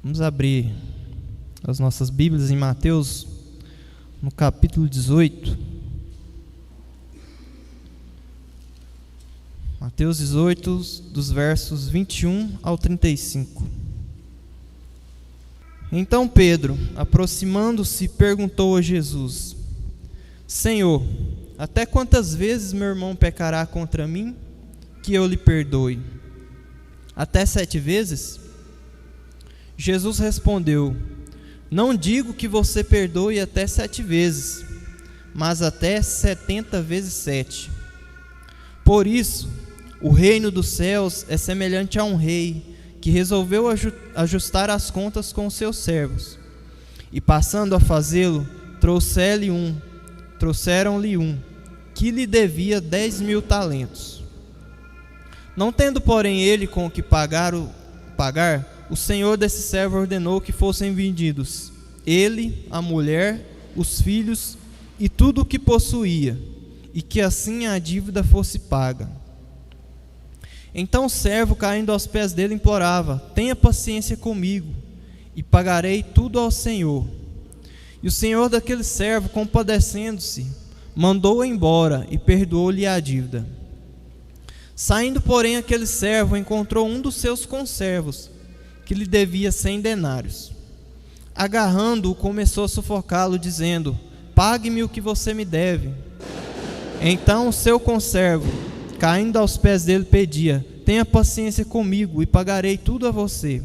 Vamos abrir as nossas Bíblias em Mateus, no capítulo 18. Mateus 18, dos versos 21 ao 35. Então Pedro, aproximando-se, perguntou a Jesus: Senhor, até quantas vezes meu irmão pecará contra mim, que eu lhe perdoe? Até 7 vezes? Jesus respondeu: Não digo que você perdoe até 7 vezes, mas até 70 vezes 7. Por isso, o reino dos céus é semelhante a um rei que resolveu ajustar as contas com os seus servos. E passando a fazê-lo, trouxeram-lhe um, que lhe devia 10.000 talentos. Não tendo, porém, ele com o que pagar, o senhor desse servo ordenou que fossem vendidos ele, a mulher, os filhos e tudo o que possuía, e que assim a dívida fosse paga. Então o servo, caindo aos pés dele, implorava: Tenha paciência comigo, e pagarei tudo ao senhor. E o senhor daquele servo, compadecendo-se, mandou-o embora e perdoou-lhe a dívida. Saindo, porém, aquele servo encontrou um dos seus conservos, que lhe devia 100 denários. Agarrando-o, começou a sufocá-lo, dizendo: Pague-me o que você me deve. Então o seu conservo, caindo aos pés dele, pedia: Tenha paciência comigo, e pagarei tudo a você.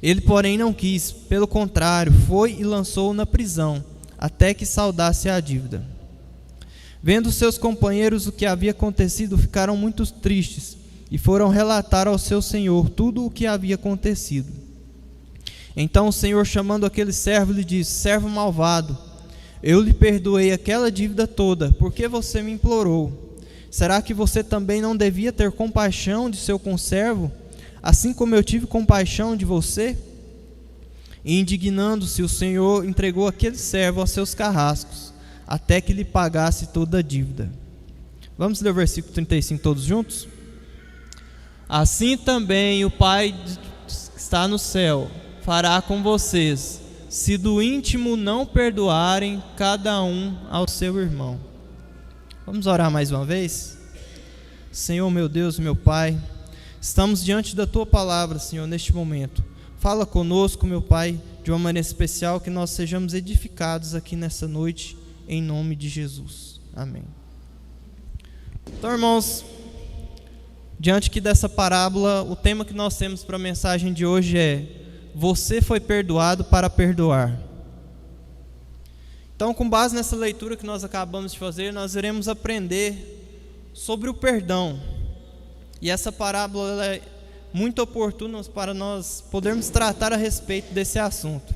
Ele, porém, não quis, pelo contrário, foi e lançou-o na prisão, até que saldasse a dívida. Vendo seus companheiros o que havia acontecido, ficaram muito tristes, e foram relatar ao seu senhor tudo o que havia acontecido. Então o senhor, chamando aquele servo, lhe disse: Servo malvado, eu lhe perdoei aquela dívida toda, porque você me implorou. Será que você também não devia ter compaixão de seu conservo, assim como eu tive compaixão de você? E indignando-se, o senhor entregou aquele servo aos seus carrascos, até que lhe pagasse toda a dívida. Vamos ler o versículo 35 todos juntos? Assim também o Pai que está no céu fará com vocês, se do íntimo não perdoarem cada um ao seu irmão. Vamos orar mais uma vez? Senhor, meu Deus, meu Pai, estamos diante da Tua palavra, Senhor, neste momento. Fala conosco, meu Pai, de uma maneira especial, que nós sejamos edificados aqui nessa noite, em nome de Jesus. Amém. Então, irmãos, diante aqui dessa parábola, o tema que nós temos para a mensagem de hoje é: Você foi perdoado para perdoar. Então, com base nessa leitura que nós acabamos de fazer, nós iremos aprender sobre o perdão. E essa parábola ela é muito oportuna para nós podermos tratar a respeito desse assunto.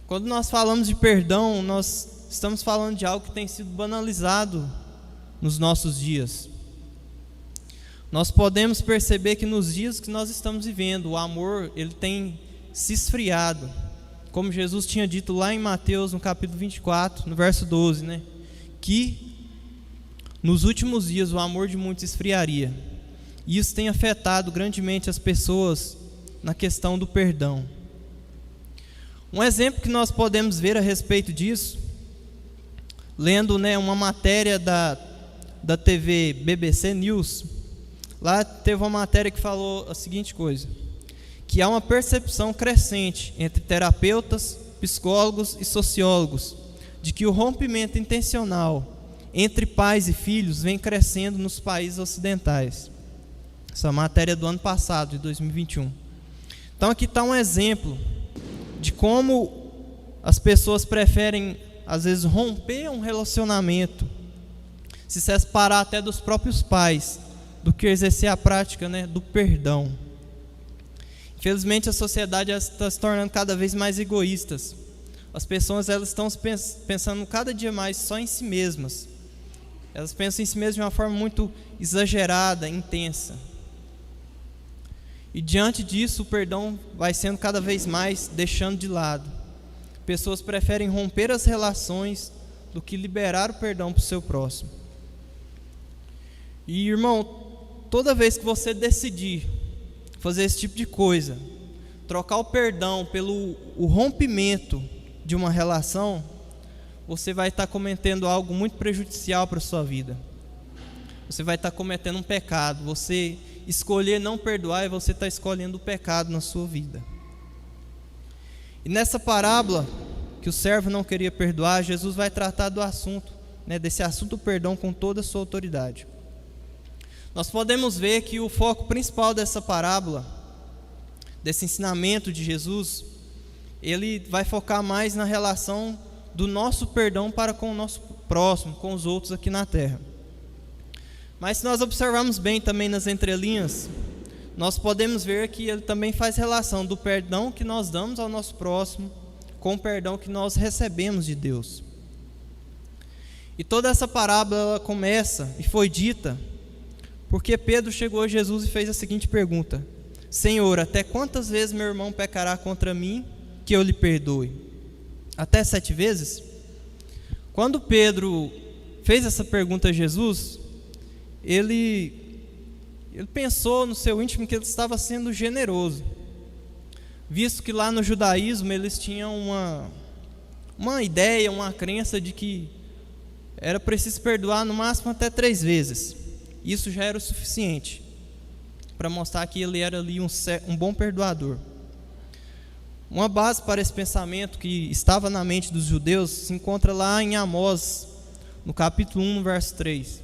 Quando nós falamos de perdão, nós estamos falando de algo que tem sido banalizado nos nossos dias. Nós podemos perceber que nos dias que nós estamos vivendo, o amor ele tem se esfriado. Como Jesus tinha dito lá em Mateus, no capítulo 24, no verso 12, que nos últimos dias o amor de muitos esfriaria. E isso tem afetado grandemente as pessoas na questão do perdão. Um exemplo que nós podemos ver a respeito disso, lendo uma matéria da TV BBC News. Lá teve uma matéria que falou a seguinte coisa: que há uma percepção crescente entre terapeutas, psicólogos e sociólogos de que o rompimento intencional entre pais e filhos vem crescendo nos países ocidentais. Essa matéria é do ano passado, de 2021. Então aqui está um exemplo de como as pessoas preferem, às vezes, romper um relacionamento, se separar até dos próprios pais, do que exercer a prática do perdão. Infelizmente, a sociedade está se tornando cada vez mais egoístas. As pessoas elas estão pensando cada dia mais só em si mesmas. Elas pensam em si mesmas de uma forma muito exagerada, intensa. E diante disso, o perdão vai sendo cada vez mais deixando de lado. Pessoas preferem romper as relações do que liberar o perdão para o seu próximo. E, irmão, toda vez que você decidir fazer esse tipo de coisa, trocar o perdão pelo o rompimento de uma relação, você vai estar cometendo algo muito prejudicial para a sua vida. Você vai estar cometendo um pecado. Você escolher não perdoar e você está escolhendo o pecado na sua vida. E nessa parábola que o servo não queria perdoar, Jesus vai tratar do assunto, desse assunto do perdão com toda a sua autoridade. Nós podemos ver que o foco principal dessa parábola, desse ensinamento de Jesus, ele vai focar mais na relação do nosso perdão para com o nosso próximo, com os outros aqui na terra. Mas se nós observarmos bem também nas entrelinhas, nós podemos ver que ele também faz relação do perdão que nós damos ao nosso próximo com o perdão que nós recebemos de Deus. E toda essa parábola ela começa e foi dita porque Pedro chegou a Jesus e fez a seguinte pergunta: Senhor, até quantas vezes meu irmão pecará contra mim que eu lhe perdoe? Até 7 vezes? Quando Pedro fez essa pergunta a Jesus, ele pensou no seu íntimo que ele estava sendo generoso, visto que lá no judaísmo eles tinham uma ideia, uma crença de que era preciso perdoar no máximo até 3 vezes. Isso já era o suficiente para mostrar que ele era ali um bom perdoador. Uma base para esse pensamento que estava na mente dos judeus se encontra lá em Amós, no capítulo 1, no verso 3.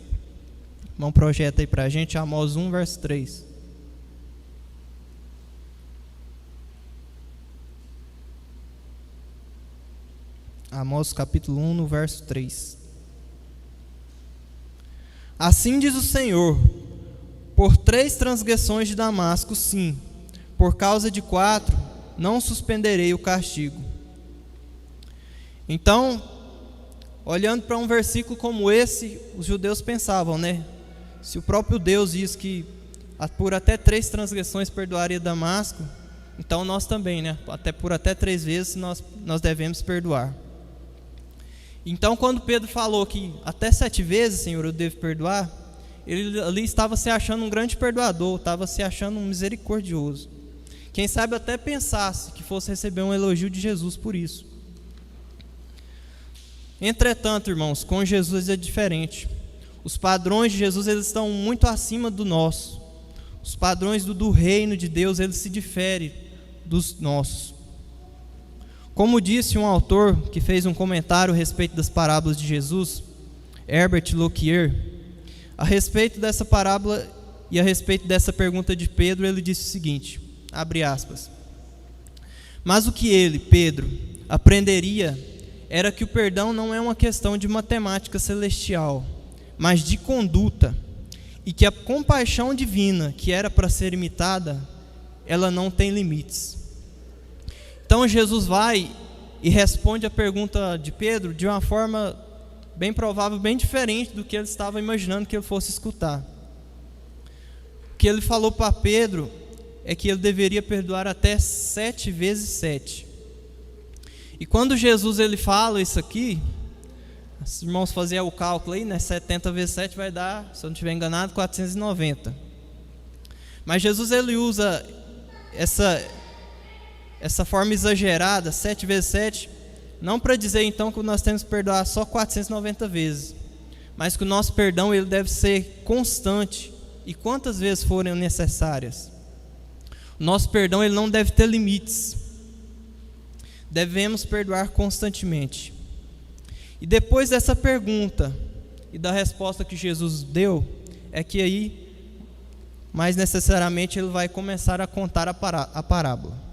Um projeto aí para a gente, Amós 1, verso 3. Amós capítulo 1, no verso 3. Assim diz o Senhor: por 3 transgressões de Damasco, sim, por causa de 4, não suspenderei o castigo. Então, olhando para um versículo como esse, os judeus pensavam, se o próprio Deus diz que por até 3 transgressões perdoaria Damasco, então nós também, por até 3 vezes nós devemos perdoar. Então, quando Pedro falou que até 7 vezes, Senhor, eu devo perdoar, ele ali estava se achando um grande perdoador, estava se achando um misericordioso. Quem sabe até pensasse que fosse receber um elogio de Jesus por isso. Entretanto, irmãos, com Jesus é diferente. Os padrões de Jesus eles estão muito acima do nosso. Os padrões do reino de Deus eles se diferem dos nossos. Como disse um autor que fez um comentário a respeito das parábolas de Jesus, Herbert Lockyer, a respeito dessa parábola e a respeito dessa pergunta de Pedro, ele disse o seguinte, abre aspas: mas o que ele, Pedro, aprenderia era que o perdão não é uma questão de matemática celestial, mas de conduta, e que a compaixão divina, que era para ser imitada, ela não tem limites. Então Jesus vai e responde a pergunta de Pedro de uma forma bem provável, bem diferente do que ele estava imaginando que ele fosse escutar. O que ele falou para Pedro é que ele deveria perdoar até 7 vezes 7. E quando Jesus ele fala isso aqui, os irmãos faziam o cálculo aí, 70 vezes 7 vai dar, se eu não estiver enganado, 490. Mas Jesus ele usa essa forma exagerada, 7 vezes 7, não para dizer então que nós temos que perdoar só 490 vezes, mas que o nosso perdão ele deve ser constante e quantas vezes forem necessárias. O nosso perdão ele não deve ter limites. Devemos perdoar constantemente. E depois dessa pergunta e da resposta que Jesus deu, é que aí, mais necessariamente, ele vai começar a contar a parábola.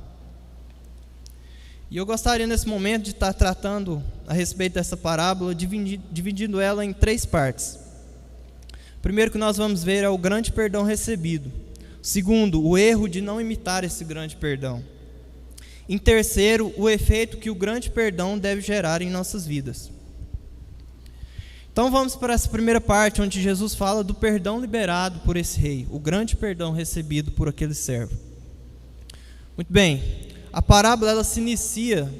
E eu gostaria nesse momento de estar tratando a respeito dessa parábola, dividindo ela em 3 partes. Primeiro que nós vamos ver é o grande perdão recebido. Segundo, o erro de não imitar esse grande perdão. Em terceiro, o efeito que o grande perdão deve gerar em nossas vidas. Então vamos para essa primeira parte, onde Jesus fala do perdão liberado por esse rei, o grande perdão recebido por aquele servo. Muito bem, a parábola ela se inicia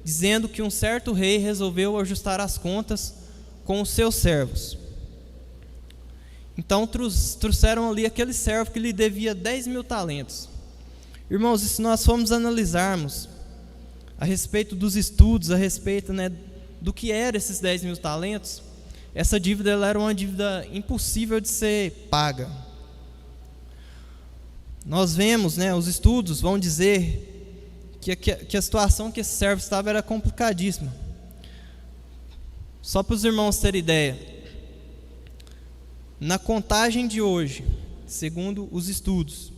dizendo que um certo rei resolveu ajustar as contas com os seus servos. Então trouxeram ali aquele servo que lhe devia 10.000 talentos. Irmãos, e se nós formos analisarmos a respeito dos estudos, a respeito, do que eram esses 10 mil talentos, essa dívida ela era uma dívida impossível de ser paga. Nós vemos, os estudos vão dizer que a situação que esse servo estava era complicadíssima. Só para os irmãos terem ideia, na contagem de hoje, segundo os estudos,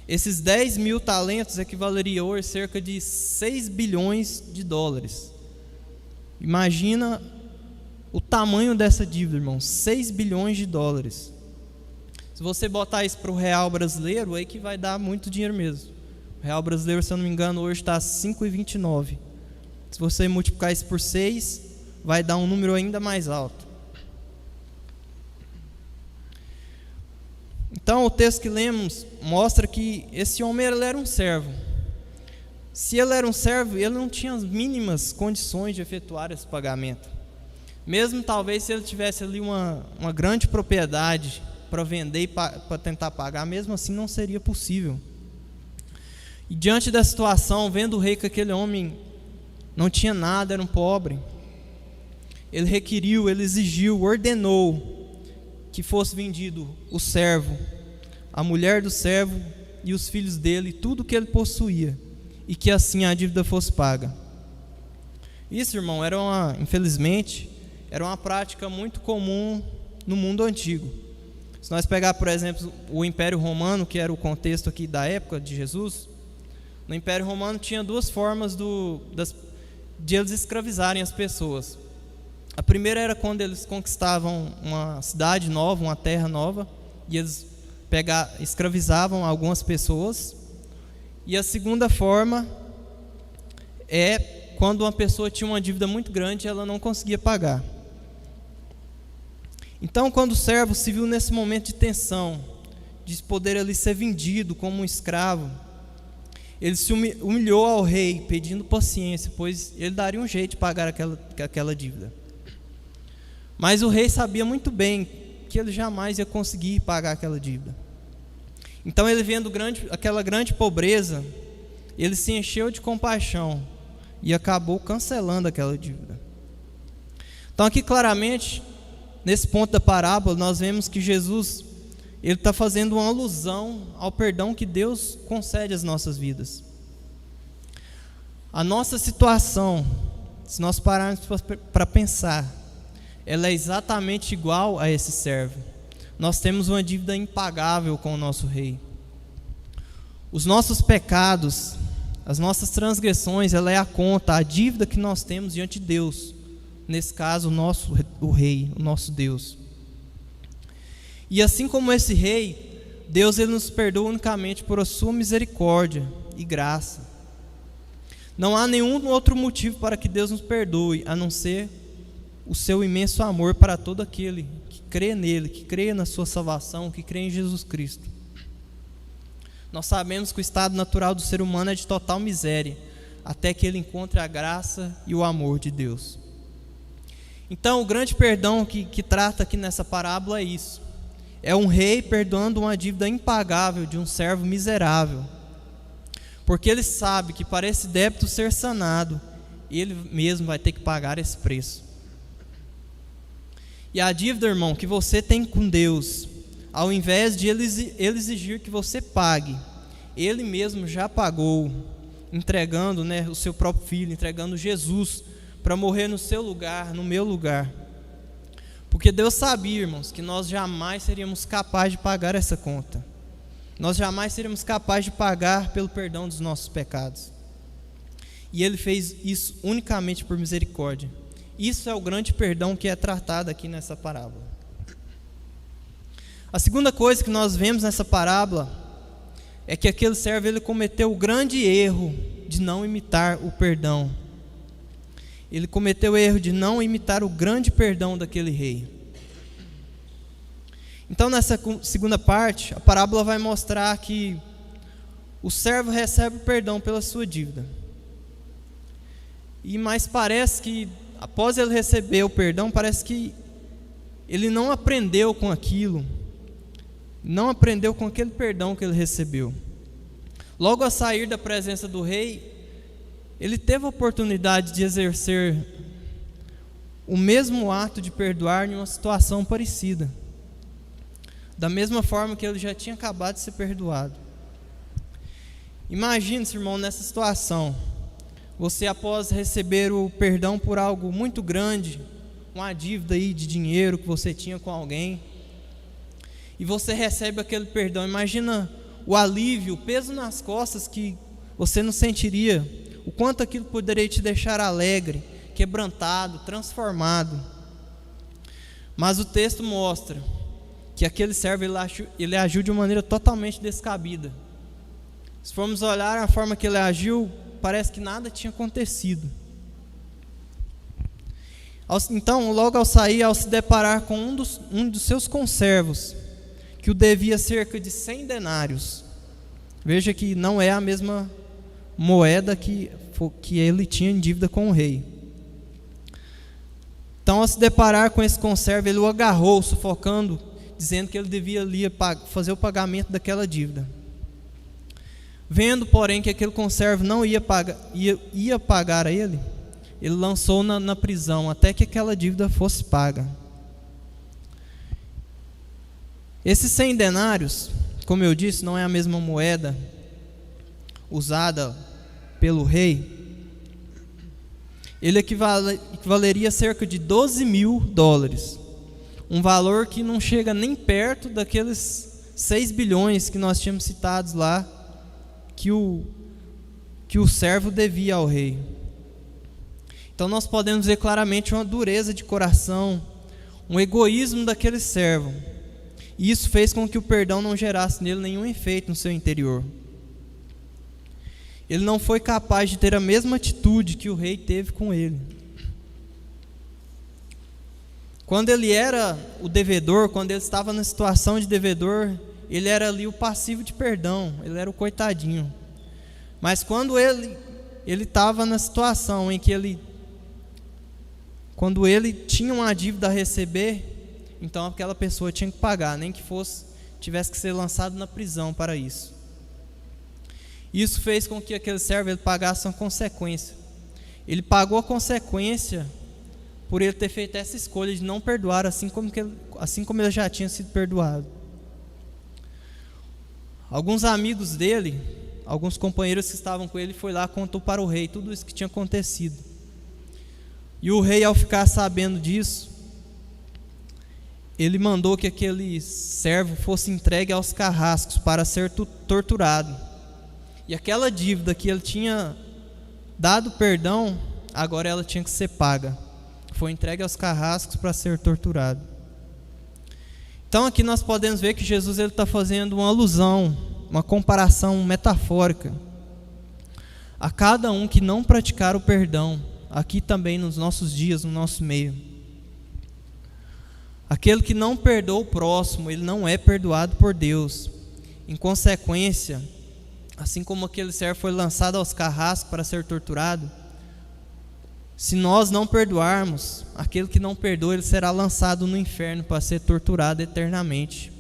esses 10 mil talentos equivaleriam hoje a cerca de 6 bilhões de dólares. Imagina o tamanho dessa dívida, irmão, 6 bilhões de dólares. Se você botar isso para o real brasileiro, aí que vai dar muito dinheiro mesmo. O real brasileiro, se eu não me engano, hoje está 5,29. Se você multiplicar isso por 6, vai dar um número ainda mais alto. Então, o texto que lemos mostra que esse homem ele era um servo. Se ele era um servo, ele não tinha as mínimas condições de efetuar esse pagamento. Mesmo talvez se ele tivesse ali uma grande propriedade para vender e para tentar pagar, mesmo assim não seria possível. E diante da situação, vendo o rei que aquele homem não tinha nada, era um pobre, ele requeriu, ele exigiu, ordenou que fosse vendido o servo, a mulher do servo e os filhos dele, tudo que ele possuía, e que assim a dívida fosse paga. Isso, irmão, infelizmente, era uma prática muito comum no mundo antigo. Se nós pegar, por exemplo, o Império Romano, que era o contexto aqui da época de Jesus, no Império Romano tinha duas formas de eles escravizarem as pessoas. A primeira era quando eles conquistavam uma cidade nova, uma terra nova, e eles escravizavam algumas pessoas. E a segunda forma é quando uma pessoa tinha uma dívida muito grande e ela não conseguia pagar. Então, quando o servo se viu nesse momento de tensão, de poder ali ser vendido como um escravo, ele se humilhou ao rei, pedindo paciência, pois ele daria um jeito de pagar aquela dívida. Mas o rei sabia muito bem que ele jamais ia conseguir pagar aquela dívida. Então, ele vendo aquela grande pobreza, ele se encheu de compaixão e acabou cancelando aquela dívida. Então, aqui claramente, nesse ponto da parábola, nós vemos que Jesus ele está fazendo uma alusão ao perdão que Deus concede às nossas vidas. A nossa situação, se nós pararmos para pensar, ela é exatamente igual a esse servo. Nós temos uma dívida impagável com o nosso rei. Os nossos pecados, as nossas transgressões, ela é a conta, a dívida que nós temos diante de Deus. Nesse caso, o rei, o nosso Deus. E assim como esse rei, Deus ele nos perdoa unicamente por a sua misericórdia e graça. Não há nenhum outro motivo para que Deus nos perdoe, a não ser o seu imenso amor para todo aquele que crê nele, que crê na sua salvação, que crê em Jesus Cristo. Nós sabemos que o estado natural do ser humano é de total miséria, até que ele encontre a graça e o amor de Deus. Então, o grande perdão que trata aqui nessa parábola é isso. É um rei perdoando uma dívida impagável de um servo miserável, porque ele sabe que para esse débito ser sanado, ele mesmo vai ter que pagar esse preço. E a dívida, irmão, que você tem com Deus, ao invés de ele exigir que você pague, ele mesmo já pagou, entregando, o seu próprio filho, entregando Jesus para morrer no seu lugar, no meu lugar. Porque Deus sabia, irmãos, que nós jamais seríamos capazes de pagar essa conta. Nós jamais seríamos capazes de pagar pelo perdão dos nossos pecados. E Ele fez isso unicamente por misericórdia. Isso é o grande perdão que é tratado aqui nessa parábola. A segunda coisa que nós vemos nessa parábola é que aquele servo ele cometeu o grande erro de não imitar o perdão. Ele cometeu o erro de não imitar o grande perdão daquele rei. Então, nessa segunda parte, a parábola vai mostrar que o servo recebe o perdão pela sua dívida. Mas parece que, após ele receber o perdão, parece que ele não aprendeu com aquilo, não aprendeu com aquele perdão que ele recebeu. Logo a sair da presença do rei, ele teve a oportunidade de exercer o mesmo ato de perdoar em uma situação parecida, da mesma forma que ele já tinha acabado de ser perdoado. Imagine-se, irmão, nessa situação, você, após receber o perdão por algo muito grande, uma dívida aí de dinheiro que você tinha com alguém, e você recebe aquele perdão. Imagina o alívio, o peso nas costas que você não sentiria, o quanto aquilo poderia te deixar alegre, quebrantado, transformado. Mas o texto mostra que aquele servo ele agiu de uma maneira totalmente descabida. Se formos olhar a forma que ele agiu, parece que nada tinha acontecido. Então, logo ao sair, ao se deparar com um dos seus conservos, que o devia cerca de 100 denários, veja que não é a mesma moeda que ele tinha em dívida com o rei. Então, ao se deparar com esse conservo, ele o agarrou, sufocando, dizendo que ele devia ali fazer o pagamento daquela dívida. Vendo, porém, que aquele conservo não ia pagar a ele, ele lançou na prisão até que aquela dívida fosse paga. Esses 100 denários, como eu disse, não é a mesma moeda usada pelo rei. Ele equivaleria a cerca de $12.000, um valor que não chega nem perto daqueles 6 bilhões que nós tínhamos citados lá, que o servo devia ao rei. Então nós podemos ver claramente uma dureza de coração, um egoísmo daquele servo, e isso fez com que o perdão não gerasse nele nenhum efeito no seu interior. Ele não foi capaz de ter a mesma atitude que o rei teve com ele. Quando ele era o devedor, quando ele estava na situação de devedor, ele era ali o passivo de perdão, ele era o coitadinho. Mas quando ele estava na situação em que quando ele tinha uma dívida a receber, então aquela pessoa tinha que pagar, nem que tivesse que ser lançado na prisão para isso. Isso fez com que aquele servo ele pagasse uma consequência. Ele pagou a consequência por ele ter feito essa escolha de não perdoar, assim como ele já tinha sido perdoado. Alguns amigos dele, alguns companheiros que estavam com ele, foi lá e contou para o rei tudo isso que tinha acontecido. E o rei, ao ficar sabendo disso, ele mandou que aquele servo fosse entregue aos carrascos para ser torturado. E aquela dívida que ele tinha dado perdão, agora ela tinha que ser paga. Foi entregue aos carrascos para ser torturado. Então aqui nós podemos ver que Jesus está fazendo uma alusão, uma comparação metafórica a cada um que não praticar o perdão, aqui também nos nossos dias, no nosso meio. Aquele que não perdoa o próximo, ele não é perdoado por Deus. Em consequência, assim como aquele servo foi lançado aos carrascos para ser torturado, se nós não perdoarmos, aquele que não perdoa, ele será lançado no inferno para ser torturado eternamente.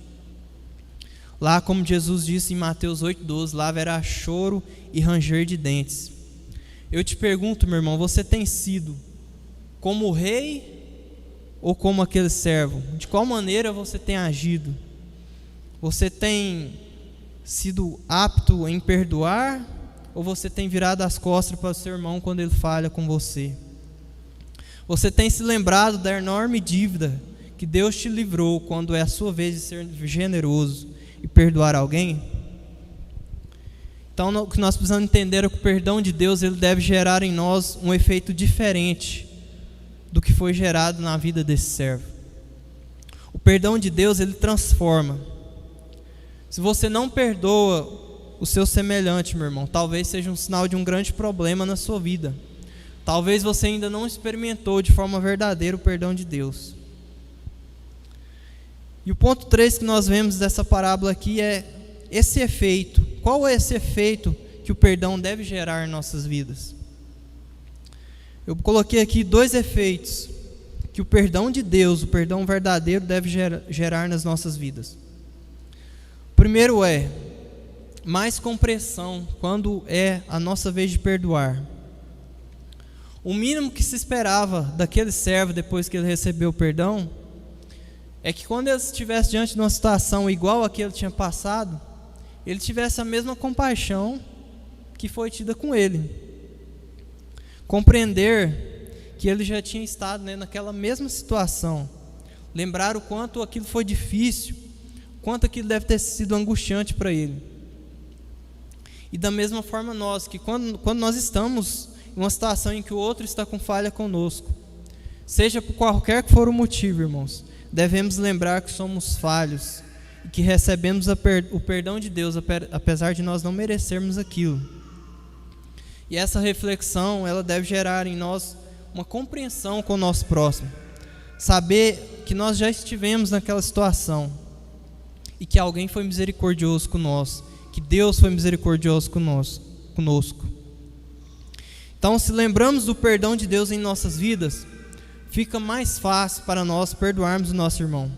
Lá, como Jesus disse em Mateus 8,12, lá haverá choro e ranger de dentes. Eu te pergunto, meu irmão, você tem sido como o rei ou como aquele servo? De qual maneira você tem agido? Você tem sido apto em perdoar, ou você tem virado as costas para o seu irmão quando ele falha com você? Você tem se lembrado da enorme dívida que Deus te livrou quando é a sua vez de ser generoso e perdoar alguém? Então o que nós precisamos entender é que o perdão de Deus ele deve gerar em nós um efeito diferente do que foi gerado na vida desse servo. O perdão de Deus ele transforma. Se você não perdoa o seu semelhante, meu irmão, talvez seja um sinal de um grande problema na sua vida. Talvez você ainda não experimentou de forma verdadeira o perdão de Deus. E o ponto 3 que nós vemos dessa parábola aqui é esse efeito. Qual é esse efeito que o perdão deve gerar em nossas vidas? Eu coloquei aqui 2 efeitos que o perdão de Deus, o perdão verdadeiro, deve gerar nas nossas vidas. O primeiro é mais compreensão quando é a nossa vez de perdoar. O mínimo que se esperava daquele servo depois que ele recebeu o perdão é que quando ele estivesse diante de uma situação igual a que ele tinha passado, ele tivesse a mesma compaixão que foi tida com ele. Compreender que ele já tinha estado, naquela mesma situação. Lembrar o quanto aquilo foi difícil, quanto aquilo deve ter sido angustiante para ele. E da mesma forma nós, que quando nós estamos em uma situação em que o outro está com falha conosco, seja por qualquer que for o motivo, irmãos, devemos lembrar que somos falhos e que recebemos o perdão de Deus, apesar de nós não merecermos aquilo. E essa reflexão, ela deve gerar em nós uma compreensão com o nosso próximo. Saber que nós já estivemos naquela situação e que alguém foi misericordioso conosco, que Deus foi misericordioso conosco. Então, se lembramos do perdão de Deus em nossas vidas, fica mais fácil para nós perdoarmos o nosso irmão.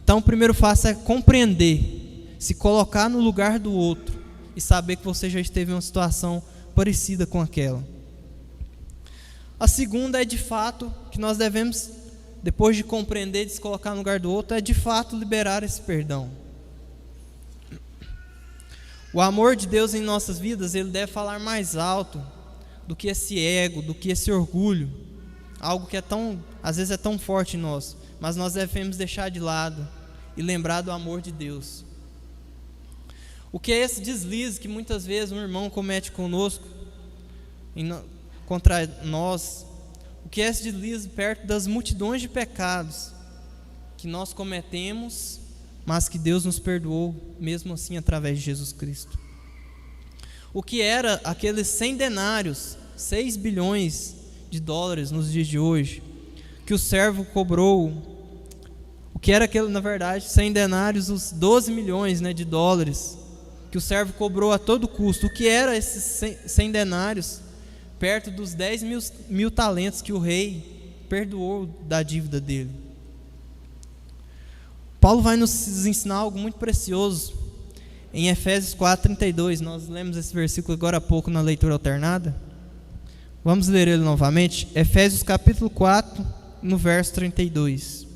Então, o primeiro passo é compreender, se colocar no lugar do outro e saber que você já esteve em uma situação parecida com aquela. A segunda é de fato que nós devemos, depois de compreender, de se colocar no lugar do outro, é de fato liberar esse perdão. O amor de Deus em nossas vidas, ele deve falar mais alto do que esse ego, do que esse orgulho, algo que às vezes é tão forte em nós, mas nós devemos deixar de lado e lembrar do amor de Deus. O que é esse deslize que muitas vezes um irmão comete conosco, contra nós? O que é esse deslize perto das multidões de pecados que nós cometemos, mas que Deus nos perdoou, mesmo assim, através de Jesus Cristo? O que era aqueles 100 denários, 6 bilhões de dólares nos dias de hoje, que o servo cobrou? O que era aquele, na verdade, 100 denários, os 12 milhões de dólares, que o servo cobrou a todo custo? O que era esses 100 denários, perto dos 10 mil talentos que o rei perdoou da dívida dele? Paulo vai nos ensinar algo muito precioso em Efésios 4:32. Nós lemos esse versículo agora há pouco na leitura alternada. Vamos ler ele novamente. Efésios capítulo 4, no verso 32.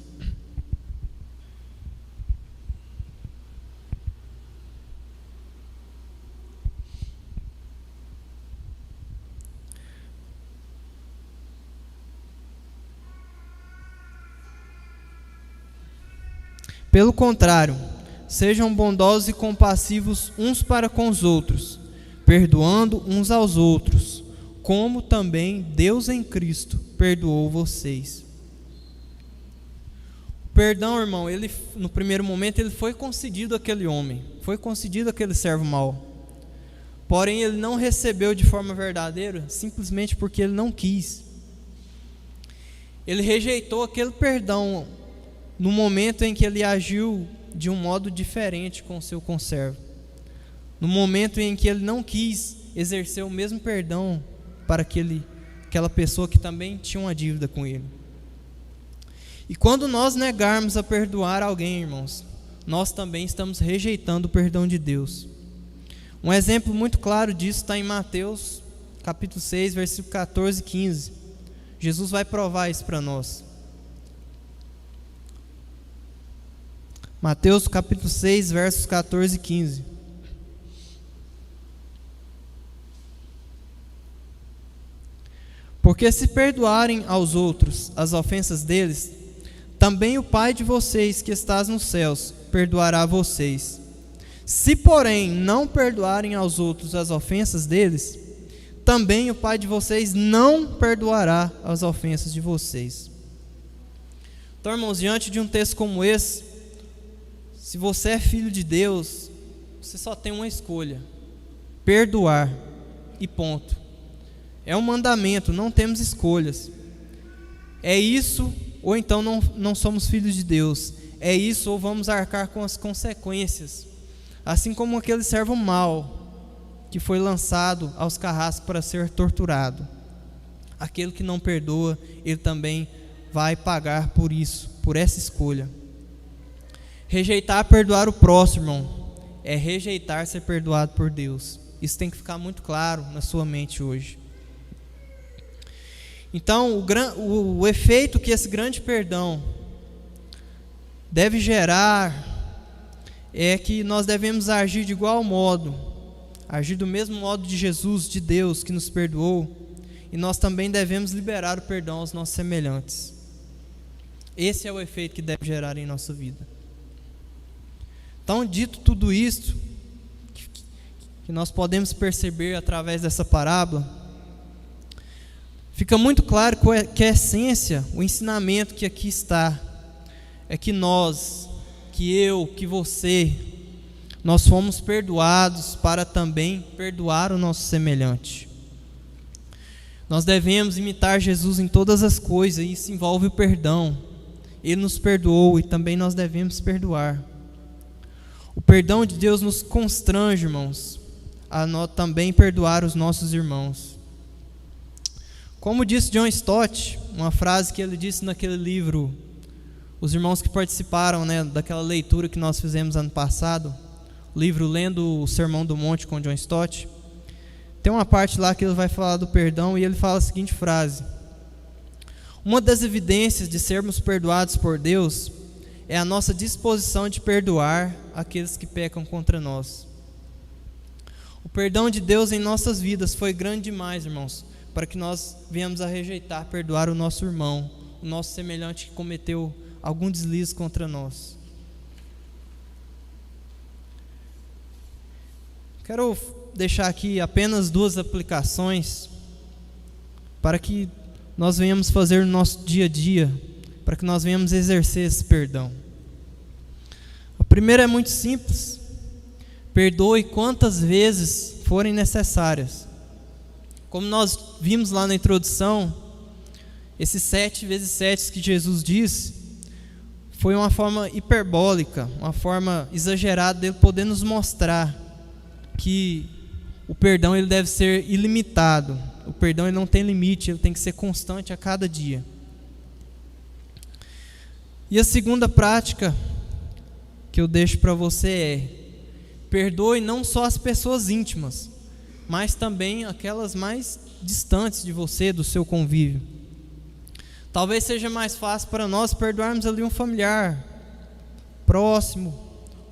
Pelo contrário, sejam bondosos e compassivos uns para com os outros, perdoando uns aos outros, como também Deus em Cristo perdoou vocês. O perdão, irmão, ele, no primeiro momento, ele foi concedido àquele homem, foi concedido àquele servo mau. Porém, ele não recebeu de forma verdadeira, simplesmente porque ele não quis. Ele rejeitou aquele perdão no momento em que ele agiu de um modo diferente com o seu conservo. No momento em que ele não quis exercer o mesmo perdão para aquela pessoa que também tinha uma dívida com ele. E quando nós negarmos a perdoar alguém, irmãos, nós também estamos rejeitando o perdão de Deus. Um exemplo muito claro disso está em Mateus capítulo 6, versículo 14 e 15. Jesus vai provar isso para nós. Mateus capítulo 6, versos 14 e 15. Porque se perdoarem aos outros as ofensas deles, também o Pai de vocês que estás nos céus perdoará a vocês. Se, porém, não perdoarem aos outros as ofensas deles, também o Pai de vocês não perdoará as ofensas de vocês. Então, irmãos, diante de um texto como esse, se você é filho de Deus, você só tem uma escolha: perdoar, e ponto. É um mandamento, não temos escolhas. É isso, ou então não somos filhos de Deus. É isso, ou vamos arcar com as consequências. Assim como aquele servo mau, que foi lançado aos carrascos para ser torturado. Aquele que não perdoa, ele também vai pagar por isso, por essa escolha. Rejeitar perdoar o próximo, irmão, é rejeitar ser perdoado por Deus. Isso tem que ficar muito claro na sua mente hoje. Então, o efeito que esse grande perdão deve gerar é que nós devemos agir de igual modo, agir do mesmo modo de Jesus, de Deus, que nos perdoou, e nós também devemos liberar o perdão aos nossos semelhantes. Esse é o efeito que deve gerar em nossa vida. Então, dito tudo isto, que nós podemos perceber através dessa parábola, fica muito claro que a essência, o ensinamento que aqui está, é que nós, que eu, que você, nós fomos perdoados para também perdoar o nosso semelhante. Nós devemos imitar Jesus em todas as coisas, e isso envolve o perdão. Ele nos perdoou e também nós devemos perdoar. O perdão de Deus nos constrange, irmãos, a nós também perdoar os nossos irmãos. Como disse John Stott, uma frase que ele disse naquele livro, os irmãos que participaram, daquela leitura que nós fizemos ano passado, o livro Lendo o Sermão do Monte com John Stott, tem uma parte lá que ele vai falar do perdão e ele fala a seguinte frase: uma das evidências de sermos perdoados por Deus é a nossa disposição de perdoar aqueles que pecam contra nós. O perdão de Deus em nossas vidas foi grande demais, irmãos, para que nós venhamos a rejeitar, perdoar o nosso irmão, o nosso semelhante que cometeu algum deslize contra nós. Quero deixar aqui apenas 2 aplicações para que nós venhamos fazer no nosso dia a dia, para que nós venhamos exercer esse perdão. A primeira é muito simples: perdoe quantas vezes forem necessárias. Como nós vimos lá na introdução, esses 7 vezes 7 que Jesus disse, foi uma forma hiperbólica, uma forma exagerada dele poder nos mostrar que o perdão ele deve ser ilimitado. O perdão ele não tem limite, ele tem que ser constante a cada dia. E a segunda prática que eu deixo para você é: perdoe não só as pessoas íntimas, mas também aquelas mais distantes de você, do seu convívio. Talvez seja mais fácil para nós perdoarmos ali um familiar próximo,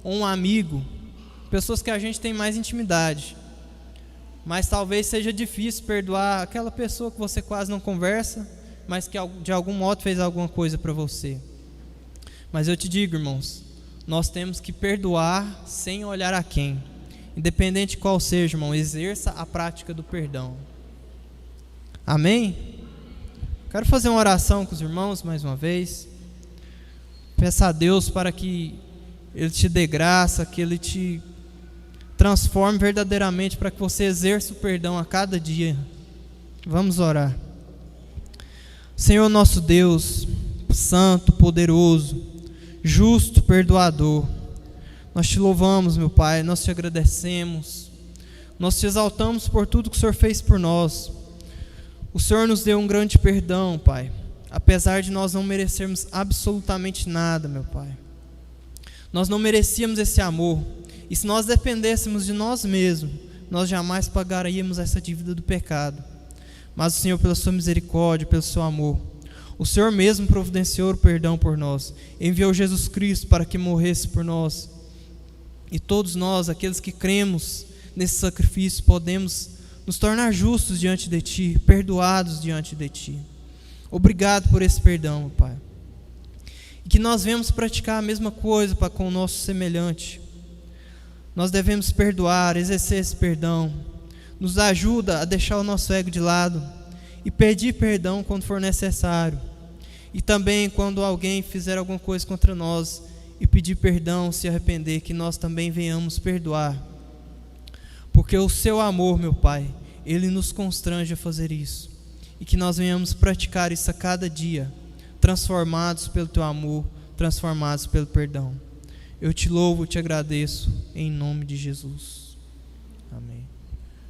ou um amigo, pessoas que a gente tem mais intimidade. Mas talvez seja difícil perdoar aquela pessoa que você quase não conversa, mas que de algum modo fez alguma coisa para você. Mas eu te digo, irmãos, nós temos que perdoar sem olhar a quem. Independente de qual seja, irmão, exerça a prática do perdão. Amém? Quero fazer uma oração com os irmãos mais uma vez. Peça a Deus para que Ele te dê graça, que Ele te transforme verdadeiramente, para que você exerça o perdão a cada dia. Vamos orar. Senhor nosso Deus, santo, poderoso, justo, perdoador, nós te louvamos, meu Pai, nós te agradecemos, nós te exaltamos por tudo que o Senhor fez por nós. O Senhor nos deu um grande perdão, Pai, apesar de nós não merecermos absolutamente nada, meu Pai. Nós não merecíamos esse amor, e se nós dependêssemos de nós mesmos, nós jamais pagaríamos essa dívida do pecado. Mas o Senhor, pela sua misericórdia, pelo seu amor, o Senhor mesmo providenciou o perdão por nós, enviou Jesus Cristo para que morresse por nós. E todos nós, aqueles que cremos nesse sacrifício, podemos nos tornar justos diante de Ti, perdoados diante de Ti. Obrigado por esse perdão, meu Pai. E que nós venhamos praticar a mesma coisa com o nosso semelhante. Nós devemos perdoar, exercer esse perdão. Nos ajuda a deixar o nosso ego de lado e pedir perdão quando for necessário. E também quando alguém fizer alguma coisa contra nós e pedir perdão, se arrepender, que nós também venhamos perdoar. Porque o seu amor, meu Pai, ele nos constrange a fazer isso. E que nós venhamos praticar isso a cada dia, transformados pelo teu amor, transformados pelo perdão. Eu te louvo, te agradeço, em nome de Jesus. Amém.